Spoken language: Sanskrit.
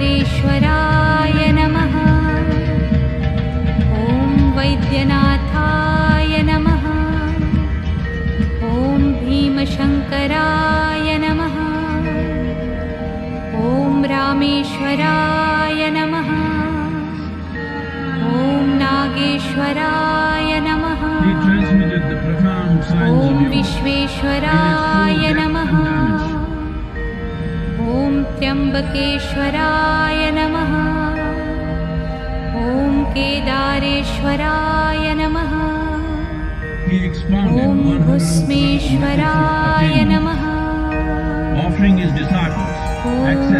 केदारेश्वराय नमः। ॐ वैद्यनाथाय नमः। ॐ भीमशङ्कराय नमः। ॐ रामेश्वराय नमः। ॐ नागेश्वराय नमः। He transmitted the profound signs of Om yoga Visvesvaraya नमः। ॐ त्र्यम्बकेश्वराय नमः। ॐ केदारेश्वराय नमः। He expounded ॐ 100 भस्मेश्वराय नमः। offering his disciples ॐ access